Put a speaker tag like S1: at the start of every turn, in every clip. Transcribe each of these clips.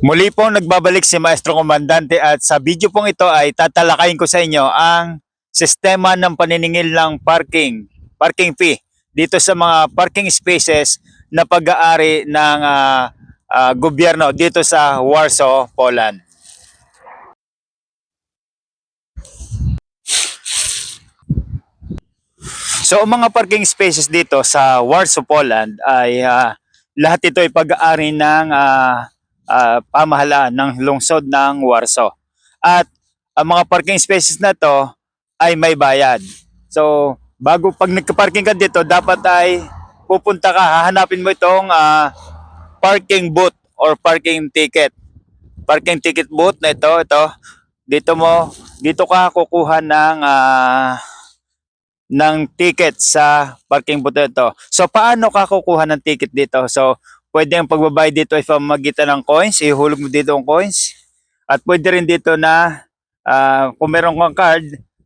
S1: Muli pong nagbabalik si Maestro Komandante at sa video pong ito ay tatalakayin ko sa inyo ang sistema ng paniningil ng parking fee dito sa mga parking spaces na pag-aari ng gobyerno dito sa Warsaw, Poland. So ang mga parking spaces dito sa Warsaw, Poland ay lahat ito ay pag-aari ng pamahalaan ng lungsod ng Warsaw. At ang mga parking spaces na to ay may bayad. So bago pag nagka-parking ka dito, dapat ay pupunta ka, hahanapin mo itong parking booth or parking ticket. Parking ticket booth na ito. Dito ka kukuha ng ticket sa parking booth ito. So paano ka kukuha ng ticket dito? So pwede ang pagbabayad dito ay pamamagitan ng coins, ihulog mo dito ang coins. At pwede rin dito na kung meron kang card,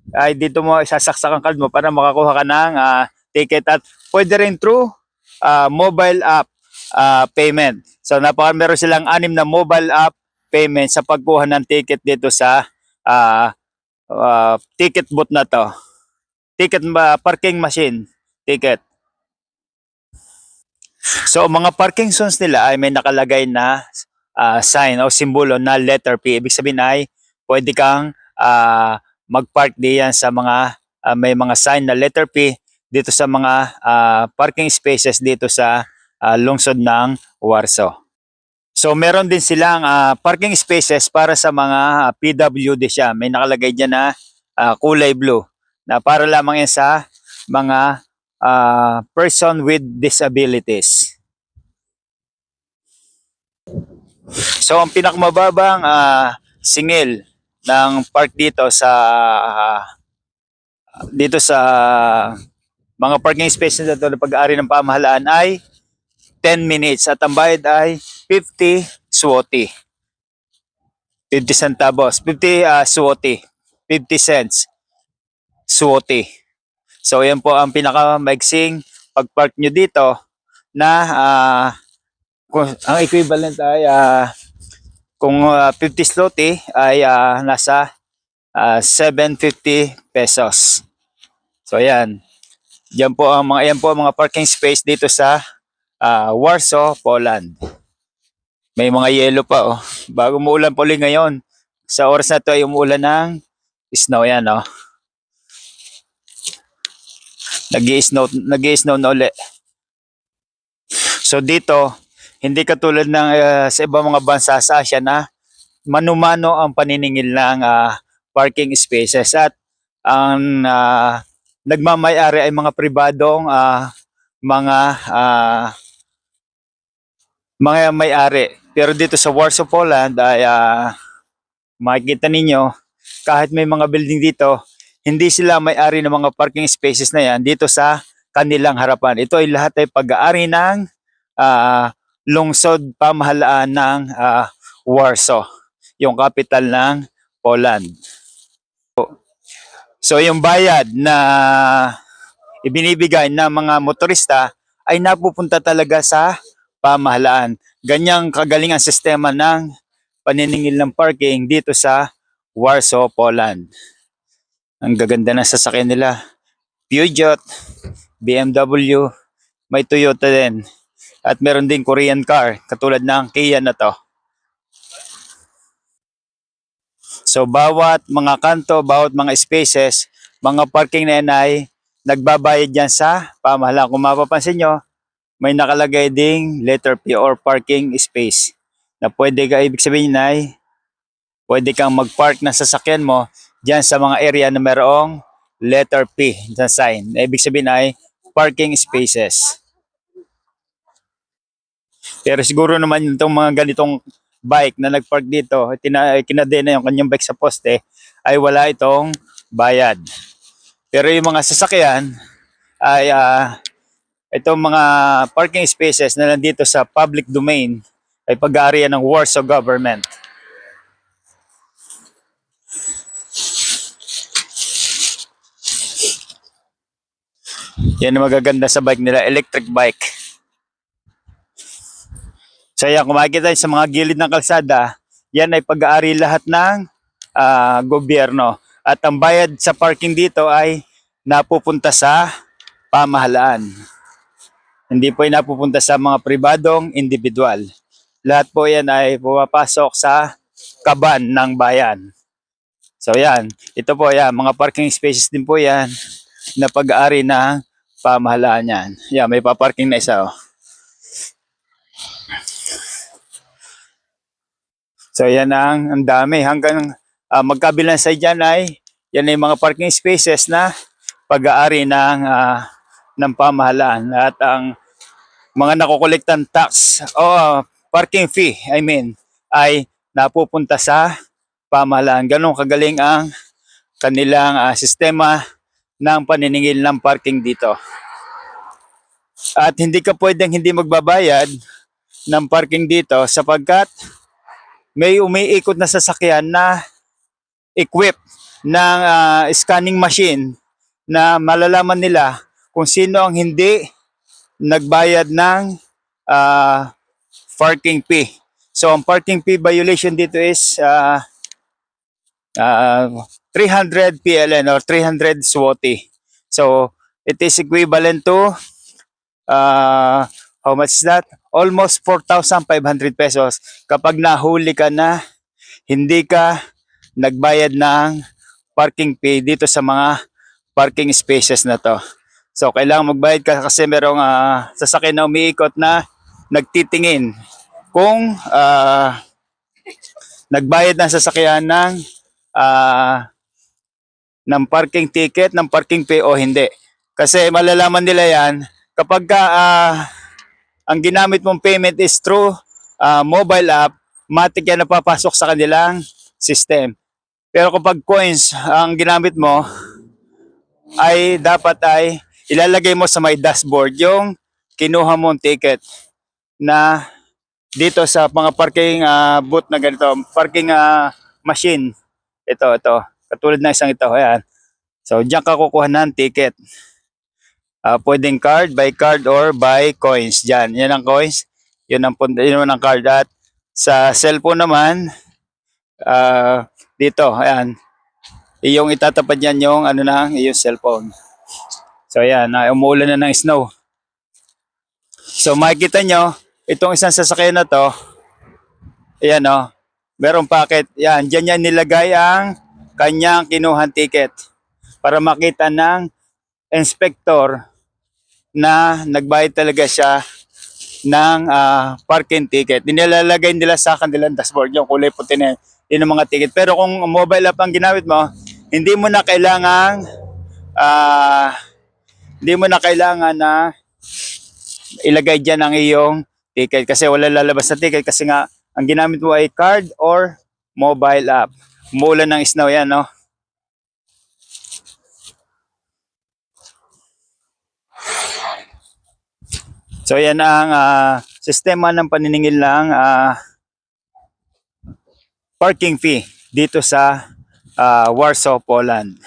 S1: ay dito mo isasaksak ang card mo para makakuha ka ng ticket. At pwede rin through mobile app payment. So meron silang 6 na mobile app payment sa pagkuha ng ticket dito sa ticket booth na to. Parking machine ticket. So mga parking zones nila ay may nakalagay na sign o simbolo na letter P. Ibig sabihin ay pwede kang mag-park diyan sa mga may mga sign na letter P dito sa mga parking spaces dito sa lungsod ng Warsaw. So meron din silang parking spaces para sa mga PWD siya. May nakalagay diyan na kulay blue na para lamang yan sa mga person with disabilities. So ang pinakamababang singil ng park dito sa mga parking spaces na ito na pag-aari ng pamahalaan ay 10 minutes at ang bayad ay 50 zloty. 50 centavos, 50 zloty, 50 cents zloty. So yan po ang pinakamaigsing pag-park nyo dito na ang equivalent ay kung 50 zloty ay nasa 750 pesos. So ayan. Yan po ang mga parking space dito sa Warsaw, Poland. May mga yellow pa oh. Bago umuulan pa ulit ngayon. Sa oras na to ay umuulan ng snow yan oh. Nag-i-snow na ulit. So dito, hindi katulad ng sa ibang mga bansa sa Asia na mano-mano ang paniningil ng parking spaces at ang nagmamay-ari ay mga pribadong mga may-ari. Pero dito sa Warsaw, Poland ay makikita ninyo kahit may mga building dito, hindi sila may-ari ng mga parking spaces na yan dito sa kanilang harapan. Ito ay lahat ay pag-aari ng lungsod pamahalaan ng Warsaw, yung capital ng Poland. So yung bayad na ibinibigay ng mga motorista ay napupunta talaga sa pamahalaan. Ganyang kagaling ang sistema ng paniningil ng parking dito sa Warsaw, Poland. Ang gaganda ng sasakyan nila. Peugeot, BMW, may Toyota din. At meron din Korean car, katulad ng Kia na to. So bawat mga kanto, bawat mga spaces, mga parking na yan ay nagbabayad yan sa pamahalaan. Kung mapapansin nyo, may nakalagay ding letter P or parking space. Na pwede ka, ibig sabihin ay pwede kang mag-park ng sasakyan mo dyan sa mga area na mayroong letter P sa sign. Ibig sabihin ay parking spaces. Pero siguro naman itong mga ganitong bike na nagpark dito, kinadena yung kanyang bike sa poste, ay wala itong bayad. Pero yung mga sasakyan ay itong mga parking spaces na nandito sa public domain ay pag-aarian ng Warsaw government. Yan ang magaganda sa bike nila, electric bike. So yan, kung makikita nyo sa mga gilid ng kalsada, yan ay pag-aari lahat ng gobyerno. At ang bayad sa parking dito ay napupunta sa pamahalaan. Hindi po yung napupunta sa mga pribadong individual. Lahat po yan ay pumapasok sa kaban ng bayan. So yan, ito po yan, mga parking spaces din po yan na pag-aari ng pamahalaan yan. Yan, may paparking na isa oh. So yan ang dami hanggang magkabilang side dyan ay yan ay mga parking spaces na pag-aari ng pamahalaan at ang mga nakokolektan tax o parking fee ay napupunta sa pamahalaan. Ganun kagaling ang kanilang sistema ng paniningil ng parking dito. At hindi ka pwedeng hindi magbabayad ng parking dito sapagkat may umiikot na sasakyan na equipped ng scanning machine na malalaman nila kung sino ang hindi nagbayad ng parking fee. So ang parking fee violation dito is 300 PLN or 300 SWOTI. So it is equivalent to how much is that? Almost 4,500 pesos kapag nahuli ka na hindi ka nagbayad ng parking fee dito sa mga parking spaces na to. So kailangan magbayad ka kasi merong sasakyan na umiikot na nagtitingin kung nagbayad ng sasakyan ng parking ticket, ng parking fee o hindi. Kasi malalaman nila yan kapag ang ginamit mong payment is through mobile app, matik yan napapasok sa kanilang system. Pero kapag coins ang ginamit mo, ay dapat ay ilalagay mo sa may dashboard yung kinuha mong ticket na dito sa mga parking booth na ganito, parking machine. Ito. Katulad ng isang ito. Ayan. So, diyan ka kukuha ng ticket. Pwedeng card, by card, or by coins. Diyan. Yan ang coins. Yun ang card. At sa cellphone naman, dito. Ayan. Iyong itatapad yan yung iyong cellphone. So, ayan. Umuulan na ng snow. So, makikita nyo, itong isang sasakyan na to, ayan o, merong packet. Yan, dyan yan nilagay ang kanyang kinuhang ticket para makita ng inspector na nagbayad talaga siya ng parking ticket. Nilalagay nila sa kanilang dashboard yung kulay puti na yun ang mga ticket. Pero kung mobile app ang ginamit mo, hindi mo na kailangan na ilagay dyan ang iyong ticket kasi wala lalabas na ticket kasi nga ang ginamit mo ay card or mobile app. Umuulan ng snow yan, no? So yan ang sistema ng paniningil ng parking fee dito sa Warsaw, Poland.